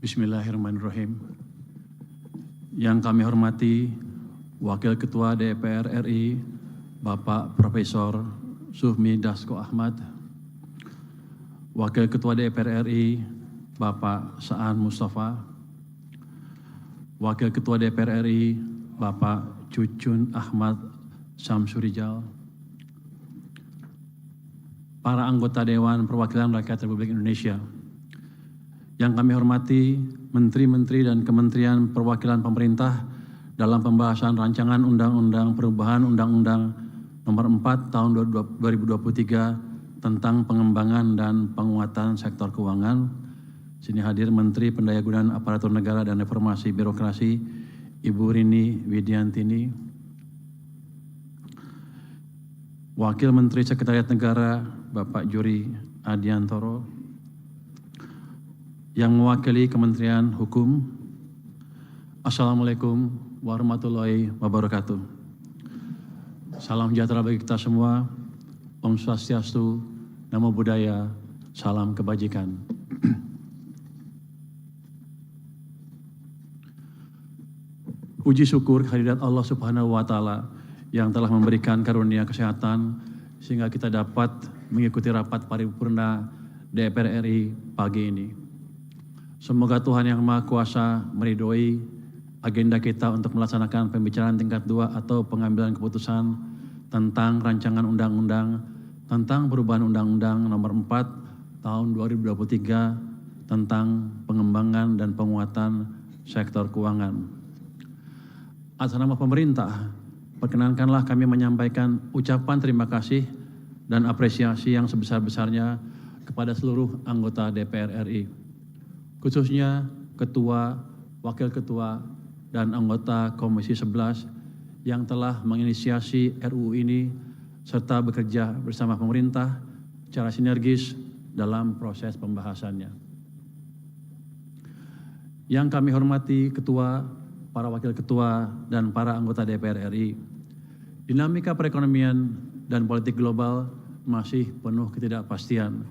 Bismillahirrahmanirrahim. Yang kami hormati Wakil Ketua DPR RI, Bapak Profesor Sufmi Dasko Ahmad, Wakil Ketua DPR RI, Bapak Saan Mustafa, Wakil Ketua DPR RI, Bapak Cucun Ahmad Samsurijal, para anggota Dewan Perwakilan Rakyat Republik Indonesia. Yang kami hormati Menteri-Menteri dan Kementerian Perwakilan Pemerintah dalam pembahasan rancangan Undang-Undang Perubahan Undang-Undang Nomor 4 Tahun 2023 tentang pengembangan dan penguatan sektor keuangan. Sini hadir Menteri Pendayagunaan Aparatur Negara dan Reformasi Birokrasi, Ibu Rini Widiantini. Wakil Menteri Sekretariat Negara, Bapak Juri Adiantoro. Yang mewakili Kementerian Hukum, Assalamualaikum warahmatullahi wabarakatuh. Salam sejahtera bagi kita semua. Om Swastiastu, Namo Buddhaya, salam kebajikan. Puji syukur kehadirat Allah Subhanahu wa Ta'ala yang telah memberikan karunia kesehatan sehingga kita dapat mengikuti rapat paripurna DPR RI pagi ini. Semoga Tuhan Yang Maha Kuasa meridhoi agenda kita untuk melaksanakan pembicaraan tingkat 2 atau pengambilan keputusan tentang rancangan undang-undang tentang perubahan Undang-Undang Nomor 4 Tahun 2023 tentang pengembangan dan penguatan sektor keuangan. Atas nama pemerintah, perkenankanlah kami menyampaikan ucapan terima kasih dan apresiasi yang sebesar-besarnya kepada seluruh anggota DPR RI. Khususnya Ketua, Wakil Ketua, dan anggota Komisi 11 yang telah menginisiasi RUU ini serta bekerja bersama pemerintah secara sinergis dalam proses pembahasannya. Yang kami hormati Ketua, para Wakil Ketua, dan para anggota DPR RI, dinamika perekonomian dan politik global masih penuh ketidakpastian.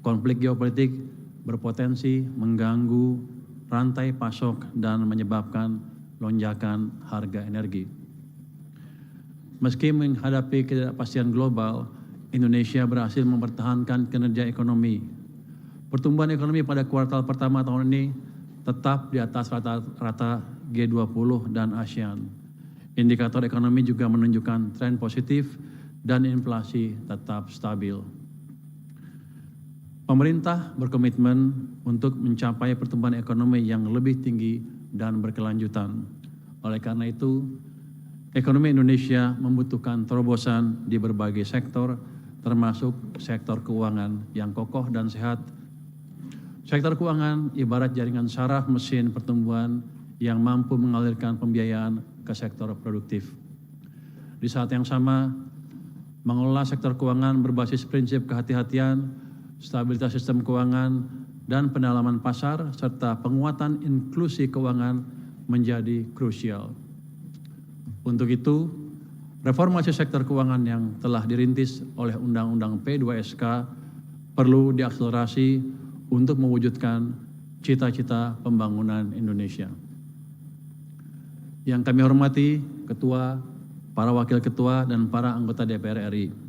Konflik geopolitik berpotensi mengganggu rantai pasok dan menyebabkan lonjakan harga energi. Meski menghadapi ketidakpastian global, Indonesia berhasil mempertahankan kinerja ekonomi. Pertumbuhan ekonomi pada kuartal pertama tahun ini tetap di atas rata-rata G20 dan ASEAN. Indikator ekonomi juga menunjukkan tren positif dan inflasi tetap stabil. Pemerintah berkomitmen untuk mencapai pertumbuhan ekonomi yang lebih tinggi dan berkelanjutan. Oleh karena itu, ekonomi Indonesia membutuhkan terobosan di berbagai sektor, termasuk sektor keuangan yang kokoh dan sehat. Sektor keuangan ibarat jaringan saraf mesin pertumbuhan yang mampu mengalirkan pembiayaan ke sektor produktif. Di saat yang sama, mengelola sektor keuangan berbasis prinsip kehati-hatian, stabilitas sistem keuangan, dan pendalaman pasar, serta penguatan inklusi keuangan menjadi krusial. Untuk itu, reformasi sektor keuangan yang telah dirintis oleh Undang-Undang P2SK perlu diakselerasi untuk mewujudkan cita-cita pembangunan Indonesia. Yang kami hormati Ketua, para Wakil Ketua, dan para anggota DPR RI.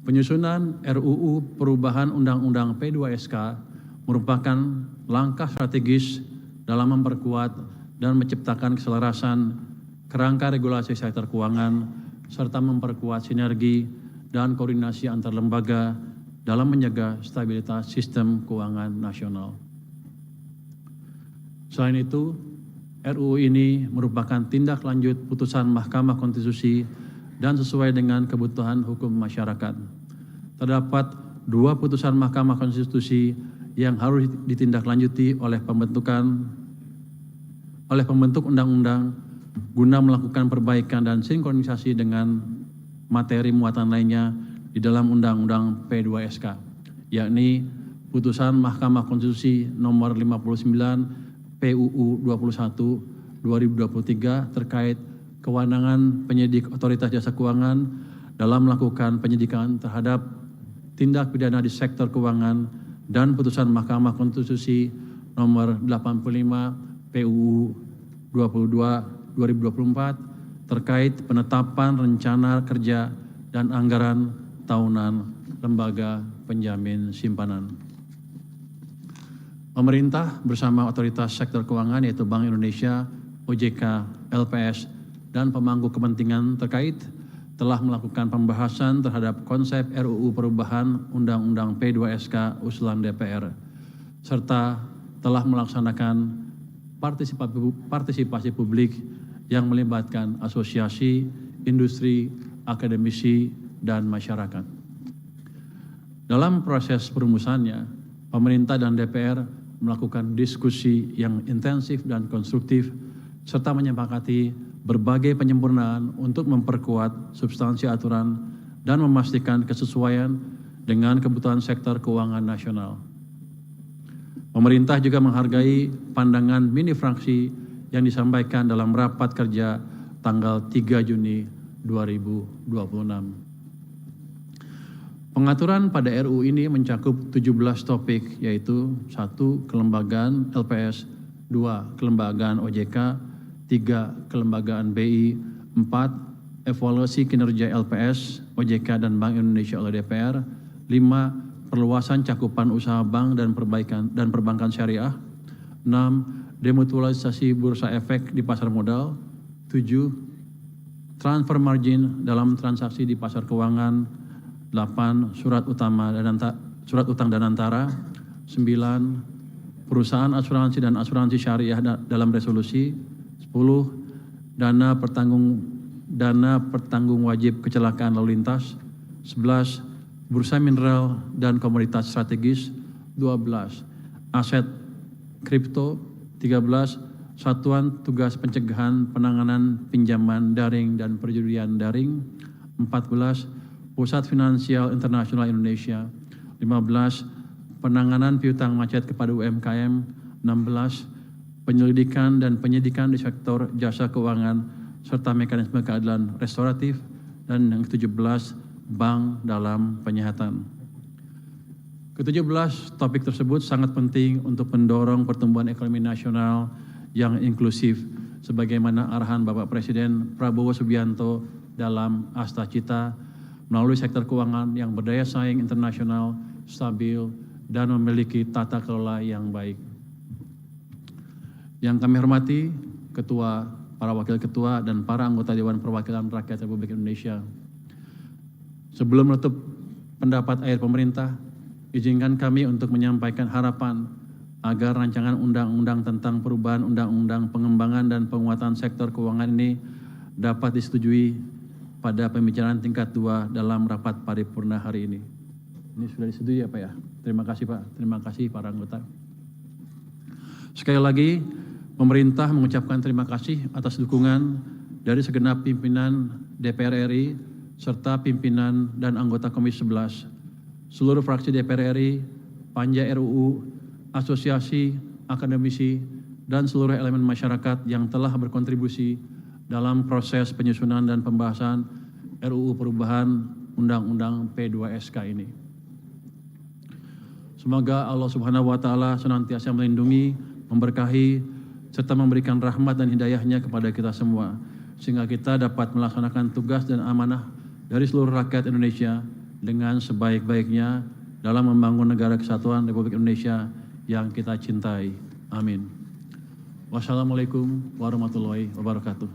Penyusunan RUU Perubahan Undang-Undang P2SK merupakan langkah strategis dalam memperkuat dan menciptakan keselarasan kerangka regulasi sektor keuangan serta memperkuat sinergi dan koordinasi antar lembaga dalam menjaga stabilitas sistem keuangan nasional. Selain itu, RUU ini merupakan tindak lanjut putusan Mahkamah Konstitusi dan sesuai dengan kebutuhan hukum masyarakat. Terdapat 2 putusan Mahkamah Konstitusi yang harus ditindaklanjuti oleh pembentuk undang-undang guna melakukan perbaikan dan sinkronisasi dengan materi muatan lainnya di dalam Undang-Undang P2SK, yakni putusan Mahkamah Konstitusi nomor 59 PUU 21 2023 terkait kewenangan penyidik Otoritas Jasa Keuangan dalam melakukan penyidikan terhadap tindak pidana di sektor keuangan dan putusan Mahkamah Konstitusi nomor 85 PUU 22 2024 terkait penetapan rencana kerja dan anggaran tahunan lembaga penjamin simpanan. Pemerintah bersama otoritas sektor keuangan yaitu Bank Indonesia, OJK, LPS, dan pemangku kepentingan terkait telah melakukan pembahasan terhadap konsep RUU perubahan Undang-Undang P2SK usulan DPR, serta telah melaksanakan partisipasi publik yang melibatkan asosiasi, industri, akademisi, dan masyarakat. Dalam proses perumusannya, pemerintah dan DPR melakukan diskusi yang intensif dan konstruktif, serta menyepakati berbagai penyempurnaan untuk memperkuat substansi aturan dan memastikan kesesuaian dengan kebutuhan sektor keuangan nasional. Pemerintah juga menghargai pandangan mini fraksi yang disampaikan dalam rapat kerja tanggal 3 Juni 2026. Pengaturan pada RUU ini mencakup 17 topik, yaitu 1. Kelembagaan LPS, 2. Kelembagaan OJK, 3. Kelembagaan BI, 4. Evaluasi kinerja LPS, OJK, dan Bank Indonesia oleh DPR, 5. Perluasan cakupan usaha bank dan perbankan syariah, 6. Demutualisasi bursa efek di pasar modal, 7. Transfer margin dalam transaksi di pasar keuangan, 8. Surat utang dan antara, 9. Perusahaan asuransi dan asuransi syariah dalam resolusi, 10. Dana pertanggung wajib kecelakaan lalu lintas, 11. Bursa mineral dan komoditas strategis, 12. Aset kripto, 13. Satuan Tugas Pencegahan Penanganan Pinjaman Daring dan Perjudian Daring, 14. Pusat Finansial Internasional Indonesia, 15. Penanganan piutang macet kepada UMKM, 16. Penyelidikan dan penyidikan di sektor jasa keuangan serta mekanisme keadilan restoratif, dan yang ke-17 bank dalam penyihatan. Ke-17 topik tersebut sangat penting untuk mendorong pertumbuhan ekonomi nasional yang inklusif sebagaimana arahan Bapak Presiden Prabowo Subianto dalam Asta Cita melalui sektor keuangan yang berdaya saing internasional, stabil, dan memiliki tata kelola yang baik. Yang kami hormati, Ketua, para Wakil Ketua, dan para anggota Dewan Perwakilan Rakyat Republik Indonesia. Sebelum menutup pendapat akhir pemerintah, izinkan kami untuk menyampaikan harapan agar rancangan undang-undang tentang perubahan undang-undang pengembangan dan penguatan sektor keuangan ini dapat disetujui pada pembicaraan tingkat 2 dalam rapat paripurna hari ini. Ini sudah disetujui ya Pak ya? Terima kasih Pak, terima kasih para anggota. Sekali lagi, pemerintah mengucapkan terima kasih atas dukungan dari segenap pimpinan DPR RI serta pimpinan dan anggota Komisi 11, seluruh fraksi DPR RI, panja RUU, asosiasi, akademisi, dan seluruh elemen masyarakat yang telah berkontribusi dalam proses penyusunan dan pembahasan RUU perubahan Undang-Undang P2SK ini. Semoga Allah Subhanahu wa Ta'ala senantiasa melindungi, memberkahi, serta memberikan rahmat dan hidayahnya kepada kita semua, sehingga kita dapat melaksanakan tugas dan amanah dari seluruh rakyat Indonesia dengan sebaik-baiknya dalam membangun negara kesatuan Republik Indonesia yang kita cintai. Amin. Wassalamualaikum warahmatullahi wabarakatuh.